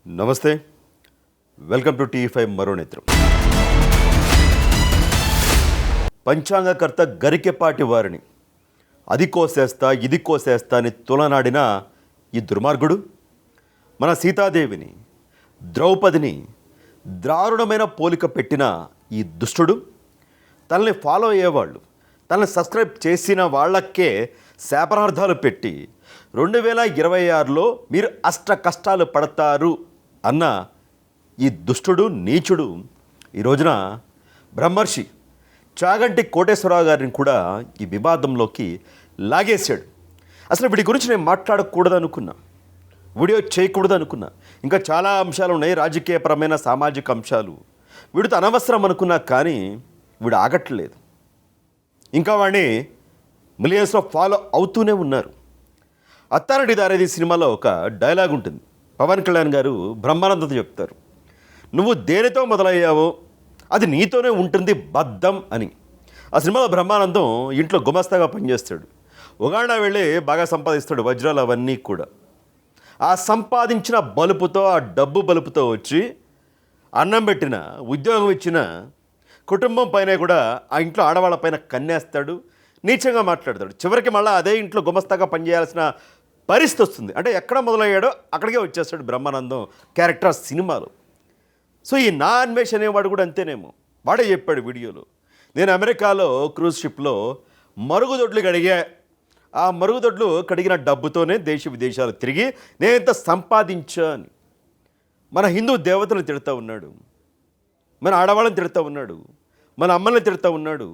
నమస్తే, welcome to టీ5 మరో నేత్రం. పంచాంగకర్త గరికెపాటి వారిని అది కోసేస్తా ఇది కోసేస్తా అని తులనాడిన ఈ దుర్మార్గుడు మన సీతాదేవిని, ద్రౌపదిని దారుణమైన పోలిక పెట్టిన ఈ దుష్టుడు, తనని ఫాలో అయ్యేవాళ్ళు, తనని సబ్స్క్రైబ్ చేసిన వాళ్ళకే శాపనార్థాలు పెట్టి 2026లో మీరు అష్ట కష్టాలు పడతారు అన్న ఈ దుష్టుడు, నీచుడు ఈ రోజున బ్రహ్మర్షి చాగంటి కోటేశ్వరరావు గారిని కూడా ఈ వివాదంలోకి లాగేశాడు. అసలు వీడి గురించి నేను మాట్లాడకూడదు అనుకున్నా, వీడియో చేయకూడదు అనుకున్నా. ఇంకా చాలా అంశాలు ఉన్నాయి, రాజకీయపరమైన సామాజిక అంశాలు. వీడితో అనవసరం అనుకున్నా, కానీ వీడు ఆగట్లేదు. ఇంకా వాడిని మిలియన్స్లో ఫాలో అవుతూనే ఉన్నారు. అత్తారెడ్డి దారేది సినిమాలో ఒక డైలాగ్ ఉంటుంది. పవన్ కళ్యాణ్ గారు బ్రహ్మానందంతో చెప్తారు, నువ్వు దేనితో మొదలయ్యావో అది నీతోనే ఉంటుంది బద్ధం అని. ఆ సినిమాలో బ్రహ్మానందం ఇంట్లో గుమస్తాగా పనిచేస్తాడు. ఉగాండా వెళ్ళి బాగా సంపాదిస్తాడు, వజ్రాలు అవన్నీ కూడా. ఆ సంపాదించిన బలుపుతో, ఆ డబ్బు బలుపుతో వచ్చి అన్నం పెట్టిన, ఉద్యోగం ఇచ్చిన కుటుంబం పైన కూడా ఆ ఇంట్లో ఆడవాళ్ళ పైన కన్నేస్తాడు, నీచంగా మాట్లాడతాడు. చివరికి మళ్ళీ అదే ఇంట్లో గుమస్తాగా పనిచేయాల్సిన పరిస్థితి వస్తుంది. అంటే ఎక్కడ మొదలయ్యాడో అక్కడికే వచ్చేస్తాడు బ్రహ్మానందం క్యారెక్టర్ ఆ సినిమాలో. సో ఈ నా అన్వేష్ అనేవాడు కూడా అంతేనేమో. వాడే చెప్పాడు వీడియోలో, నేను అమెరికాలో క్రూజ్ షిప్లో మరుగుదొడ్లు కడిగా, ఆ మరుగుదొడ్లు కడిగిన డబ్బుతోనే దేశ విదేశాలు తిరిగి నేను ఎంత సంపాదించా అని. మన హిందూ దేవతలను తిడుతూ ఉన్నాడు, మన ఆడవాళ్ళని తిడుతూ ఉన్నాడు, మన అమ్మల్ని తిడుతూ ఉన్నాడు.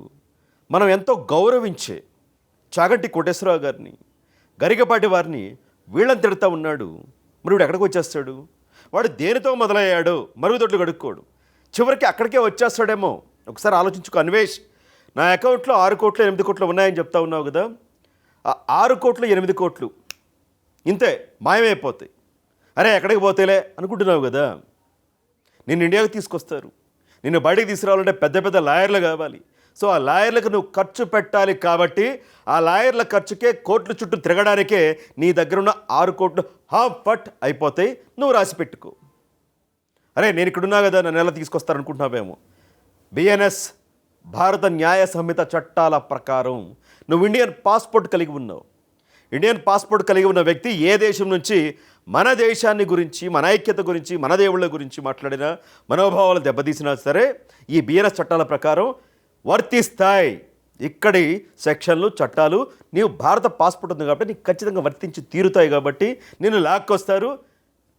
మనం ఎంతో గౌరవించే చాగంటి కోటేశ్వరరావు గారిని, గరికపాటి వారిని, వీళ్ళని తిడుతూ ఉన్నాడు. మరి వీడు ఎక్కడికి వచ్చేస్తాడు? వాడు దేనితో మొదలయ్యాడు? మరుగుదొడ్లు కడుక్కోడు, చివరికి అక్కడికే వచ్చేస్తాడేమో. ఒకసారి ఆలోచించుకో అన్వేష్. నా అకౌంట్లో 6 కోట్లు 8 కోట్లు ఉన్నాయని చెప్తా ఉన్నావు కదా, ఆ 6 కోట్లు 8 కోట్లు ఇంతే మాయమైపోతాయి. అరే ఎక్కడికి పోతేలే అనుకుంటున్నావు కదా. నిన్ను ఇండియాకి తీసుకొస్తారు, నిన్ను బయటికి తీసుకురావాలంటే పెద్ద పెద్ద లాయర్లు కావాలి. సో ఆ లాయర్లకు నువ్వు ఖర్చు పెట్టాలి. కాబట్టి ఆ లాయర్ల ఖర్చుకే, కోర్టుల చుట్టూ తిరగడానికే నీ దగ్గర ఉన్న 6 కోట్లు హాఫ్ ఫట్ అయిపోతాయి. నువ్వు రాసి పెట్టుకో. అరే నేను ఇక్కడున్నా కదా, నన్ను ఎలా తీసుకొస్తారనుకుంటున్నావేమో. బిఎన్ఎస్ భారత న్యాయ సంహిత చట్టాల ప్రకారం నువ్వు ఇండియన్ పాస్పోర్ట్ కలిగి ఉన్నావు. ఇండియన్ పాస్పోర్ట్ కలిగి ఉన్న వ్యక్తి ఏ దేశం నుంచి మన దేశాన్ని గురించి, మన ఐక్యత గురించి, మన దేవుళ్ళ గురించి మాట్లాడినా, మనోభావాలు దెబ్బతీసినా సరే ఈ బిఎన్ఎస్ చట్టాల ప్రకారం వర్తిస్తాయి. ఇక్కడి సెక్షన్లు, చట్టాలు నీవు భారత పాస్పోర్ట్ ఉంది కాబట్టి నీకు ఖచ్చితంగా వర్తించి తీరుతాయి. కాబట్టి నిన్ను లాక్కొస్తారు.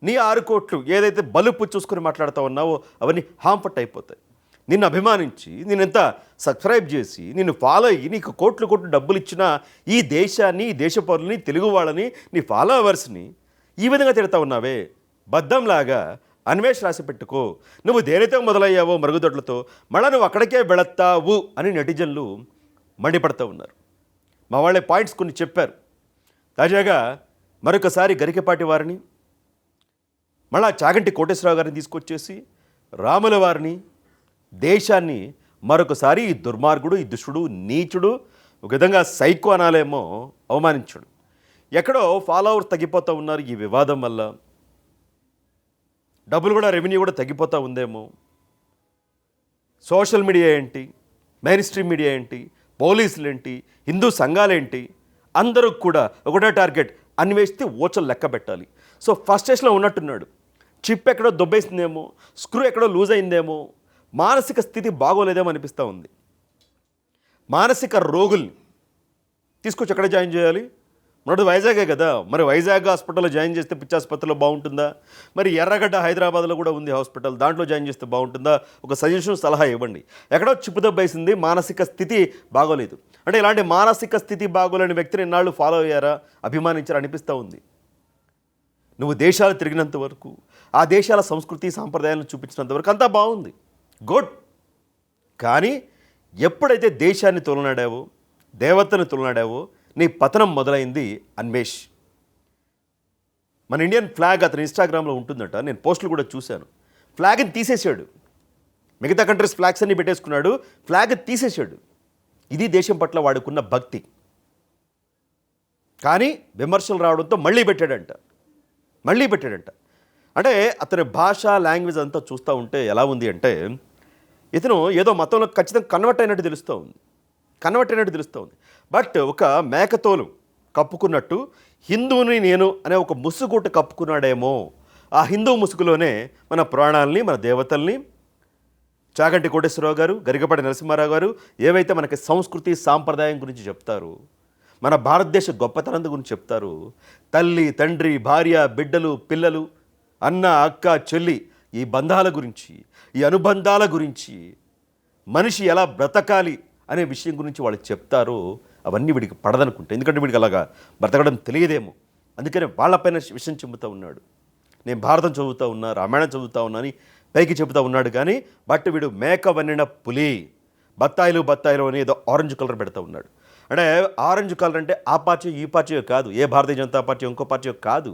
నీ 6 కోట్లు ఏదైతే బలుపు చూసుకుని మాట్లాడుతూ ఉన్నావో అవన్నీ హాంఫట్ అయిపోతాయి. నిన్ను అభిమానించి, నేను ఎంత సబ్స్క్రైబ్ చేసి, నిన్ను ఫాలో అయ్యి, నీకు కోట్లు కోట్లు డబ్బులు ఇచ్చిన ఈ దేశాన్ని, ఈ దేశ పౌరులని, తెలుగు వాళ్ళని, నీ ఫాలోవర్స్ని ఈ విధంగా తిడతా ఉన్నావే, బద్దంలాగా అన్వేష్ రాసి పెట్టుకో. నువ్వు దేనితో మొదలయ్యావో మరుగుదొడ్లతో, మళ్ళీ నువ్వు అక్కడికే వెళతావు అని నెటిజన్లు మండిపడుతూ ఉన్నారు. మా వాళ్ళే పాయింట్స్ కొన్ని చెప్పారు. తాజాగా మరొకసారి గరికెపాటి వారిని, మళ్ళా చాగంటి కోటేశ్వరరావు గారిని తీసుకొచ్చేసి రాముల వారిని, దేశాన్ని మరొకసారి ఈ దుర్మార్గుడు, ఈ దుష్టుడు, నీచుడు, ఒక విధంగా సైకో అనాలేమో, అవమానించాడు. ఎక్కడో ఫాలోవర్స్ తగ్గిపోతూ ఉన్నారు ఈ వివాదం వల్ల. డబ్బులు కూడా, రెవెన్యూ కూడా తగ్గిపోతూ ఉందేమో. సోషల్ మీడియా ఏంటి, మెయిన్ స్ట్రీమ్ మీడియా ఏంటి, పోలీసులు ఏంటి, హిందూ సంఘాలేంటి, అందరూ కూడా ఒకటే టార్గెట్, అన్వేషిస్తే ఓచలు లెక్క పెట్టాలి. సో ఫస్ట్ స్టేజ్లో ఉన్నట్టున్నాడు. చిప్ ఎక్కడో దొబ్బేసిందేమో, స్క్రూ ఎక్కడో లూజ్ అయిందేమో, మానసిక స్థితి బాగోలేదేమో అనిపిస్తూ ఉంది. మానసిక రోగుల్ని తీసుకొచ్చి ఎక్కడ జాయిన్ చేయాలి? మొదటి వైజాగే కదా. మరి వైజాగ్ హాస్పిటల్లో జాయిన్ చేస్తే పిచ్చి ఆసుపత్రిలో బాగుంటుందా? మరి ఎర్రగడ్డ హైదరాబాద్లో కూడా ఉంది హాస్పిటల్, దాంట్లో జాయిన్ చేస్తే బాగుంటుందా? ఒక సజెషన్, సలహా ఇవ్వండి. ఎక్కడో చిప్పు దెబ్బేసింది, మానసిక స్థితి బాగోలేదు అంటే ఇలాంటి మానసిక స్థితి బాగోలేని వ్యక్తిని ఎన్నాళ్ళు ఫాలో అయ్యారా, అభిమానించారా అనిపిస్తూ ఉంది. నువ్వు దేశాలు తిరిగినంత వరకు, ఆ దేశాల సంస్కృతి సాంప్రదాయాలను చూపించినంత వరకు అంతా బాగుంది, గుడ్. కానీ ఎప్పుడైతే దేశాన్ని తొలనాడావో, దేవతను తొలనాడావో, నీ పతనం మొదలైంది అన్వేష్. మన ఇండియన్ ఫ్లాగ్ అతని ఇన్స్టాగ్రామ్లో ఉంటుందట, నేను పోస్టులు కూడా చూశాను. ఫ్లాగ్ని తీసేసాడు. మిగతా కంట్రీస్ ఫ్లాగ్స్ అన్నీ పెట్టేసుకున్నాడు, ఫ్లాగ్ తీసేసాడు. ఇది దేశం పట్ల వాడుకున్న భక్తి. కానీ విమర్శలు రావడంతో మళ్ళీ పెట్టాడంట. అంటే అతని భాష లాంగ్వేజ్ అంతా చూస్తూ ఉంటే ఎలా ఉంది అంటే ఇతను ఏదో మతంలో ఖచ్చితంగా కన్వర్ట్ అయినట్టు తెలుస్తూ ఉంది. బట్ ఒక మేకతోలు కప్పుకున్నట్టు హిందువుని నేను అనే ఒక ముసుగుట కప్పుకున్నాడేమో. ఆ హిందూ ముసుగులోనే మన పురాణాలని, మన దేవతల్ని, చాగంటి కోటేశ్వరరావు గారు, గరికపాటి నరసింహారావు గారు ఏవైతే మనకి సంస్కృతి సాంప్రదాయం గురించి చెప్తారు, మన భారతదేశ గొప్పతనం గురించి చెప్తారు, తల్లి తండ్రి భార్య బిడ్డలు పిల్లలు అన్న అక్క చెల్లి ఈ బంధాల గురించి, ఈ అనుబంధాల గురించి, మనిషి ఎలా బ్రతకాలి అనే విషయం గురించి వాళ్ళు చెప్తారో అవన్నీ వీడికి పడదనుకుంటా. ఎందుకంటే వీడికి అలాగా బ్రతకడం తెలియదేమో, అందుకనే వాళ్ళపైన విషయం చెబుతూ ఉన్నాడు. నేను భారతం చదువుతూ ఉన్నా, రామాయణం చదువుతూ ఉన్నా అని పైకి చెబుతూ ఉన్నాడు. కానీ బట్ వీడు మేక వన్నిన పులి, బత్తాయిలు అని ఏదో ఆరెంజ్ కలర్ పెడతా ఉన్నాడు. అంటే ఆరెంజ్ కలర్ అంటే ఆ పార్టీ ఈ పార్టీ కాదు, ఏ భారతీయ జనతా పార్టీ ఇంకో పార్టీ కాదు.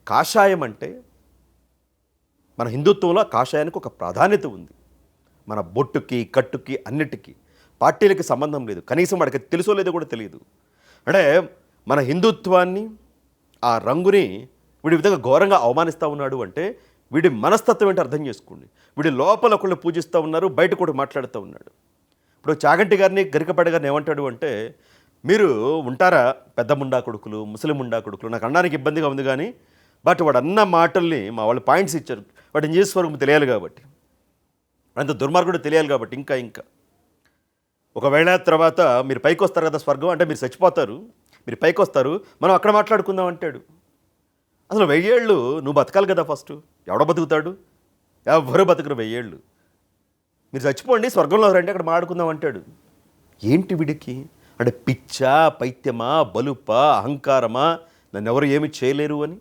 కాషాయం అంటే మన హిందుత్వంలో కాషాయానికి ఒక ప్రాధాన్యత ఉంది. మన బొట్టుకి కట్టుకి అన్నిటికీ పార్టీలకి సంబంధం లేదు. కనీసం వాడికి తెలుసో లేదో కూడా తెలియదు. అంటే మన హిందుత్వాన్ని ఆ రంగుని వీడి విధంగా ఘోరంగా అవమానిస్తూ ఉన్నాడు అంటే వీడి మనస్తత్వం ఏంటో అర్థం చేసుకోండి. వీడి లోపల ఒకళ్ళు పూజిస్తూ ఉన్నారు, బయట కూడా మాట్లాడుతూ ఉన్నాడు. ఇప్పుడు చాగంటి గారిని, గరికపాటి గారిని ఏమంటాడు అంటే, మీరు ఉంటారా పెద్ద ముండా కొడుకులు, ముస్లిం ముండా కొడుకులు, నాకు అనడానికి ఇబ్బందిగా ఉంది కానీ బట్ వాడు అన్న మాటల్ని మా వాళ్ళు పాయింట్స్ ఇచ్చారు. వాడు నిజ స్వరూపం తెలియాలి కాబట్టి, అంత దుర్మార్గుడు తెలియాలి కాబట్టి ఇంకా ఒకవేళ తర్వాత మీరు పైకి వస్తారు కదా స్వర్గం అంటే మీరు చచ్చిపోతారు, మీరు పైకి వస్తారు, మనం అక్కడ మాట్లాడుకుందాం అంటాడు. అసలు 1000 ఏళ్ళు నువ్వు బతకాలి కదా ఫస్ట్. ఎవడో బతుకుతాడు? ఎవరు బతుకురు 1000 ఏళ్ళు. మీరు చచ్చిపోండి, స్వర్గంలో రండి, అక్కడ మాట్లాడుకుందాం అంటాడు. ఏంటి వీడికి? అంటే పిచ్చా, పైత్యమా, బలుపా, అహంకారమా, నన్ను ఎవరు ఏమి చేయలేరు అని.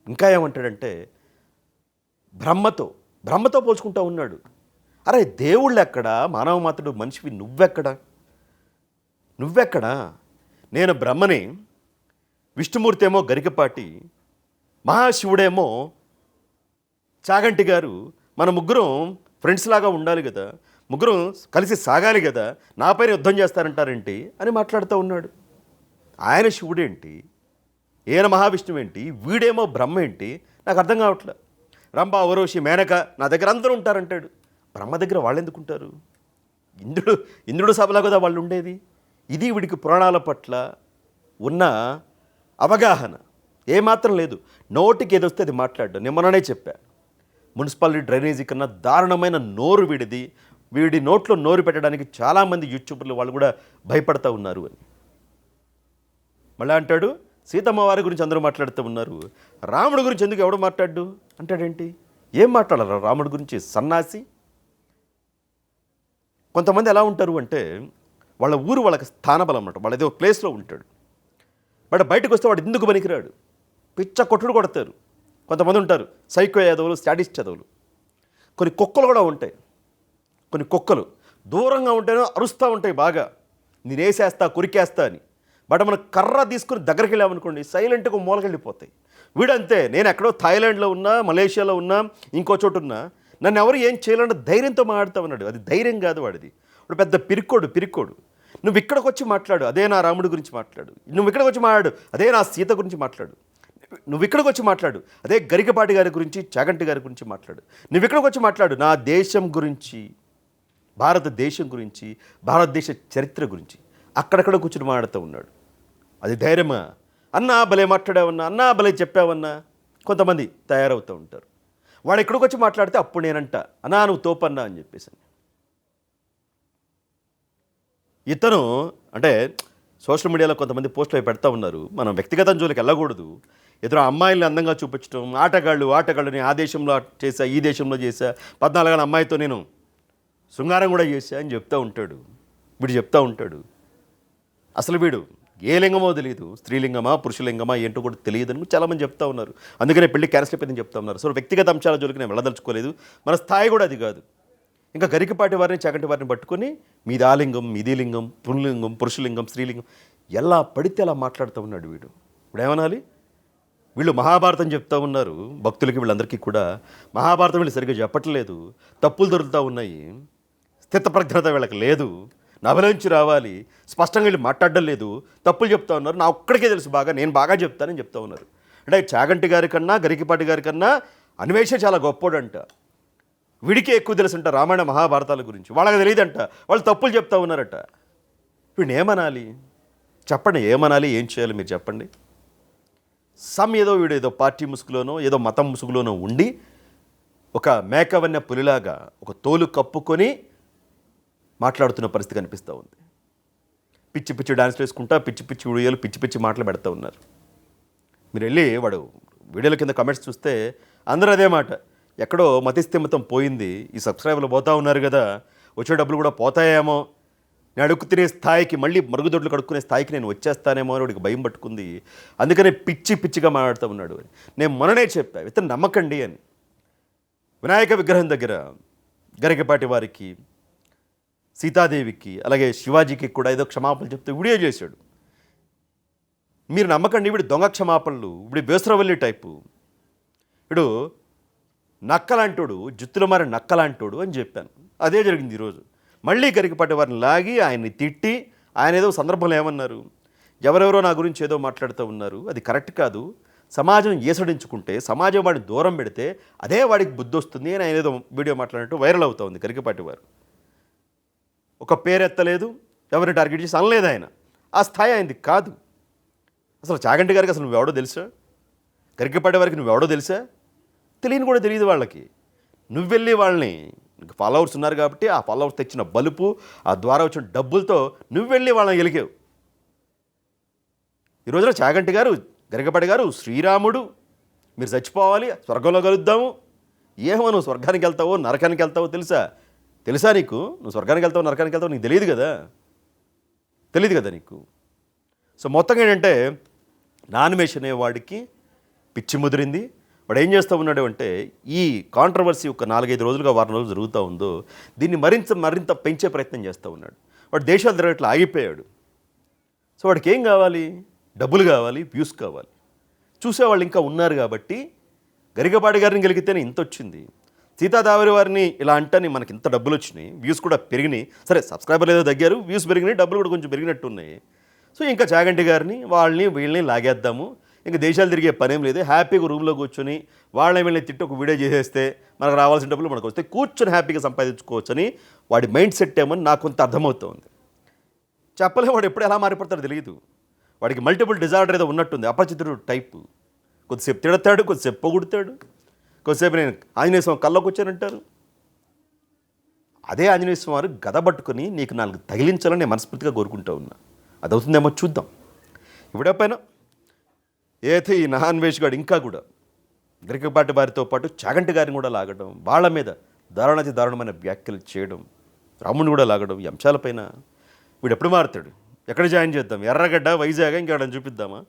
ఇంకా ఏమంటాడంటే బ్రహ్మతో పోల్చుకుంటూ ఉన్నాడు. అరే దేవుళ్ళు ఎక్కడా, మానవ మాత్రుడు మనిషివి నువ్వెక్కడా? నేను బ్రహ్మని, విష్ణుమూర్తి ఏమో గరికపాటి, మహాశివుడేమో చాగంటి గారు, మన ముగ్గురం ఫ్రెండ్స్ లాగా ఉండాలి కదా, ముగ్గురం కలిసి సాగాలి కదా, నాపైన యుద్ధం చేస్తారంటారేంటి అని మాట్లాడుతూ ఉన్నాడు. ఆయన శివుడేంటి, ఈయన మహావిష్ణువు ఏంటి, వీడేమో బ్రహ్మ ఏంటి, నాకు అర్థం కావట్లే. రంభ, ఊర్వశి, మేనక నా దగ్గర అందరూ ఉంటారంటాడు. బ్రహ్మ దగ్గర వాళ్ళు ఎందుకుంటారు? ఇంద్రుడు సభలో కదా వాళ్ళు ఉండేది. ఇది వీడికి పురాణాల పట్ల ఉన్న అవగాహన ఏమాత్రం లేదు. నోటికి ఏదొస్తే అది మాట్లాడ్డు. నేను మొన్ననే చెప్పా, మున్సిపాలిటీ డ్రైనేజీ కన్నా దారుణమైన నోరు వీడిది. వీడి నోట్లో నోరు పెట్టడానికి చాలామంది యూట్యూబర్లు వాళ్ళు కూడా భయపడతా ఉన్నారు అని. మళ్ళీ అంటాడు సీతమ్మ వారి గురించి అందరూ మాట్లాడుతూ ఉన్నారు, రాముడి గురించి ఎందుకు ఎవడు మాట్లాడు అంటాడేంటి? ఏం మాట్లాడారు రాముడి గురించి? సన్నాసి. కొంతమంది ఎలా ఉంటారు అంటే వాళ్ళ ఊరు వాళ్ళకి స్థానబలం అన్నమాట. వాళ్ళు ఏదో ప్లేస్లో ఉంటాడు, బట్ బయటకు వస్తే వాడు ఎందుకు పనికిరాడు, పిచ్చ కొట్టుడు కొడతారు. కొంతమంది ఉంటారు సైకో యాదవులు, స్టాటిస్ట్ చదవులు. కొన్ని కుక్కలు కూడా ఉంటాయి. కొన్ని కుక్కలు దూరంగా ఉంటేనే అరుస్తూ ఉంటాయి బాగా, నేనేసేస్తా కొరికేస్తా అని. బట్ మనం కర్ర తీసుకుని దగ్గరికి వెళ్ళామనుకోండి సైలెంట్గా మూలకెళ్ళిపోతాయి. వీడంతే, నేను ఎక్కడో థాయిలాండ్లో ఉన్నా, మలేషియాలో ఉన్నా, ఇంకో చోటు ఉన్నా, నన్ను ఎవరు ఏం చేయాలంటే ధైర్యంతో మాట్లాడుతూ ఉన్నాడు. అది ధైర్యం కాదు వాడిది. ఇప్పుడు పెద్ద పిరికోడు. నువ్వు ఇక్కడికి వచ్చి మాట్లాడు, అదే నా రాముడి గురించి మాట్లాడు. నువ్వు ఇక్కడికి వచ్చి మాట్లాడు, అదే నా సీత గురించి మాట్లాడు. నువ్వు ఇక్కడికి వచ్చి మాట్లాడు, అదే గరికపాటి గారి గురించి, చాగంటి గారి గురించి మాట్లాడు. నువ్వు ఇక్కడికి వచ్చి మాట్లాడు, నా దేశం గురించి, భారతదేశం గురించి, భారతదేశ చరిత్ర గురించి అక్కడక్కడ కూర్చుని మాట్లాడుతూ ఉన్నాడు. అది ధైర్యమా? అన్నా భలే మాట్లాడావన్నా, అన్నా భలే చెప్పావన్నా కొంతమంది తయారవుతూ ఉంటారు. వాడు ఎక్కడికి వచ్చి మాట్లాడితే అప్పుడు నేనంట అన్నా నువ్వు తోపన్నా అని చెప్పేసి. ఇతను అంటే సోషల్ మీడియాలో కొంతమంది పోస్టులు అవి పెడతా ఉన్నారు. మనం వ్యక్తిగతం జోలికి వెళ్ళకూడదు. ఇతను అమ్మాయిల్ని అందంగా చూపించడం, ఆటగాళ్ళని ఆ దేశంలో చేశా, ఈ దేశంలో చేశా, 14 అమ్మాయితో నేను శృంగారం కూడా చేశా అని చెప్తూ ఉంటాడు. వీడు చెప్తూ ఉంటాడు. అసలు వీడు ఏ లింగమో తెలియదు, స్త్రీలింగమా పురుషలింగమా ఏంటో కూడా తెలియదని చాలామంది చెప్తా ఉన్నారు. అందుకనే పెళ్లి క్యాన్సిల్ అయిపోయిందని చెప్తా ఉన్నారు. సో వ్యక్తిగత అంశాల జోలికి నేను వెళ్ళదలుచుకోలేదు. మన స్థాయి కూడా అది కాదు. ఇంకా గరికపాటి వారిని, చాగంటి వారిని పట్టుకొని మీది ఆ లింగం, మీది లింగం, పుంలింగం, పురుషలింగం, స్త్రీలింగం ఎలా పడితే అలా మాట్లాడుతూ ఉన్నాడు వీడు. ఇప్పుడు ఏమనాలి? వీళ్ళు మహాభారతం చెప్తా ఉన్నారు భక్తులకి, వీళ్ళందరికీ కూడా మహాభారతం వీళ్ళు సరిగ్గా చెప్పట్లేదు, తప్పులు దొరుకుతూ ఉన్నాయి, స్థితప్రజ్ఞత వీళ్ళకి లేదు, నభలోంచి రావాలి, స్పష్టంగా వీళ్ళు మాట్లాడడం లేదు, తప్పులు చెప్తా ఉన్నారు. నా ఒక్కడికే తెలుసు బాగా, నేను బాగా చెప్తానని చెప్తా ఉన్నారు. అంటే చాగంటి గారి కన్నా గరికపాటి గారి కన్నా అన్వేషే చాలా గొప్పోడంట. వీడికే ఎక్కువ తెలుసంట రామాయణ మహాభారతాల గురించి, వాళ్ళకి తెలియదంట, వాళ్ళు తప్పులు చెప్తా ఉన్నారట. వీడిని ఏమనాలి చెప్పండి, ఏమనాలి, ఏం చేయాలి మీరు చెప్పండి. ఏదో వీడు ఏదో పార్టీ ముసుగులోనో ఏదో మతం ముసుగులోనో ఉండి ఒక మేకవన్న పులిలాగా ఒక తోలు కప్పుకొని మాట్లాడుతున్న పరిస్థితి కనిపిస్తూ ఉంది. పిచ్చి పిచ్చి డాన్స్లు వేసుకుంటా, పిచ్చి పిచ్చి వీడియోలు, పిచ్చి పిచ్చి మాటలు పెడతా ఉన్నారు. మీరు వెళ్ళి వాడు వీడియోల కింద కమెంట్స్ చూస్తే అందరూ అదే మాట, ఎక్కడో మతిస్థిమితం పోయింది, ఈ సబ్స్క్రైబర్లు పోతూ ఉన్నారు కదా, వచ్చే డబ్బులు కూడా పోతాయేమో, నేను అడుగు తినే స్థాయికి, మళ్ళీ మరుగుదొడ్లు కడుక్కునే స్థాయికి నేను వచ్చేస్తానేమో అని వాడికి భయం పట్టుకుంది. అందుకనే పిచ్చి పిచ్చిగా మాట్లాడుతూ ఉన్నాడు. నేను మొన్ననే చెప్పా, ఇతను నమ్మకండి అని. వినాయక విగ్రహం దగ్గర గరికపాటి వారికి, సీతాదేవికి, అలాగే శివాజీకి కూడా ఏదో క్షమాపణలు చెప్తే వీడియో చేశాడు. మీరు నమ్మకండి, వీడు దొంగ క్షమాపణలు, వీడు బేసరవల్లి టైపు, వీడు నక్కలాంటోడు, జుత్తుల మారి నక్కలాంటోడు అని చెప్పాను. అదే జరిగింది ఈరోజు. మళ్ళీ గరికపాటి వారిని లాగి ఆయన్ని తిట్టి, ఆయన ఏదో సందర్భంలో ఏమన్నారు, ఎవరెవరో నా గురించి ఏదో మాట్లాడుతూ ఉన్నారు, అది కరెక్ట్ కాదు, సమాజం ఏసడించుకుంటే, సమాజం వాడిని దూరం పెడితే అదే వాడికి బుద్ధి వస్తుంది అని ఆయన ఏదో వీడియో మాట్లాడినట్టు వైరల్ అవుతూ ఉంది గరికపాటి వారు. ఒక పేరెత్తలేదు, ఎవరిని టార్గెట్ చేసి అనలేదు ఆయన. ఆ స్థాయి ఆయనది కాదు. అసలు చాగంటి గారికి అసలు నువ్వెవడో తెలుసా? గరికపాటి వారికి నువ్వెవడో తెలుసా? తెలియని కూడా తెలియదు వాళ్ళకి. నువ్వెళ్ళి వాళ్ళని, ఫాలోవర్స్ ఉన్నారు కాబట్టి ఆ ఫాలోవర్స్ తెచ్చిన బలుపు, ఆ ద్వారా వచ్చిన డబ్బులతో నువ్వెళ్ళి వాళ్ళని గెలికావు. ఈ రోజున చాగంటి గారు, గరికపాటి గారు శ్రీరాముడు, మీరు చచ్చిపోవాలి, స్వర్గంలో కలుద్దాము. ఏమో నువ్వు స్వర్గానికి వెళ్తావో నరకానికి వెళ్తావో తెలుసా నీకు? నువ్వు స్వర్గానికి వెళ్తావు నరకానికి వెళ్తావు నీకు తెలియదు కదా నీకు. సో మొత్తంగా ఏంటంటే నాన్వేష్ అనేవాడికి పిచ్చి ముదిరింది. వాడు ఏం చేస్తూ ఉన్నాడు అంటే, ఈ కాంట్రవర్సీ ఒక 4-5 రోజులుగా, వారం రోజులు జరుగుతూ ఉందో, దీన్ని మరింత పెంచే ప్రయత్నం చేస్తూ ఉన్నాడు. వాడు దేశాలు తిరగట్లా ఆగిపోయాడు. సో వాడికి ఏం కావాలి? డబ్బులు కావాలి, వ్యూస్ కావాలి. చూసేవాళ్ళు ఇంకా ఉన్నారు కాబట్టి గరికపాటి గారిని గెలిగితేనే ఇంత వచ్చింది. సీతాదేవి వారిని ఇలా అంటని మనకి ఇంత డబ్బులు వచ్చినాయి, వ్యూస్ కూడా పెరిగినాయి. సరే సబ్స్క్రైబర్లు ఏదో తగ్గారు, వ్యూస్ పెరిగినాయి, డబ్బులు కూడా కొంచెం పెరిగినట్టు ఉన్నాయి. సో ఇంకా చాగంటి గారిని వీళ్ళని లాగేద్దాము, ఇంకా దేశాలు తిరిగే పనేం లేదు, హ్యాపీగా రూమ్లో కూర్చొని వాళ్ళని వీళ్ళని తిట్టి ఒక వీడియో చేసేస్తే మనకు రావాల్సిన డబ్బులు మనకు వస్తే కూర్చొని హ్యాపీగా సంపాదించుకోవచ్చని వాడి మైండ్ సెట్ ఏమని నాకు కొంత అర్థమవుతుంది. చెప్పలే, వాడు ఎప్పుడు ఎలా మారిపడతాడో తెలియదు. వాడికి మల్టిపుల్ డిజార్డర్ ఏదో ఉన్నట్టుంది, అపరిచితుడు టైపు. కొద్దిసేపు తిడతాడు, కొద్దిసేపు పొగుడుతాడు, కొద్దిసేపు నేను ఆంజనేయ స్వామి కల్లోకి వచ్చానంటారు. అదే ఆంజనేయ స్వామి వారు గద పట్టుకుని నీకు 4 తగిలించాలని నేను మనస్ఫూర్తిగా కోరుకుంటూ ఉన్నా. అది అవుతుందేమో చూద్దాం. ఇవిడపైన ఏతే ఈ నాన్వేష్ గాడు ఇంకా కూడా గరికపాటి వారితో పాటు చాగంటి గారిని కూడా లాగడం, వాళ్ళ మీద దారుణమైన వ్యాఖ్యలు చేయడం, రాముడిని కూడా లాగడం, ఈ అంశాలపైన వీడు ఎప్పుడు మారుతాడు? ఎక్కడ జాయిన్ చేద్దాం? ఎర్రగడ్డ, వైజాగ్, ఇంకెక్కడని చూపిద్దామా?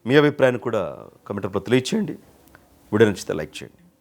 మీ అభిప్రాయాన్ని కూడా కామెంట్ రూపంలో తెలియచేయండి. వీడియో నచ్చితే లైక్ చేయండి.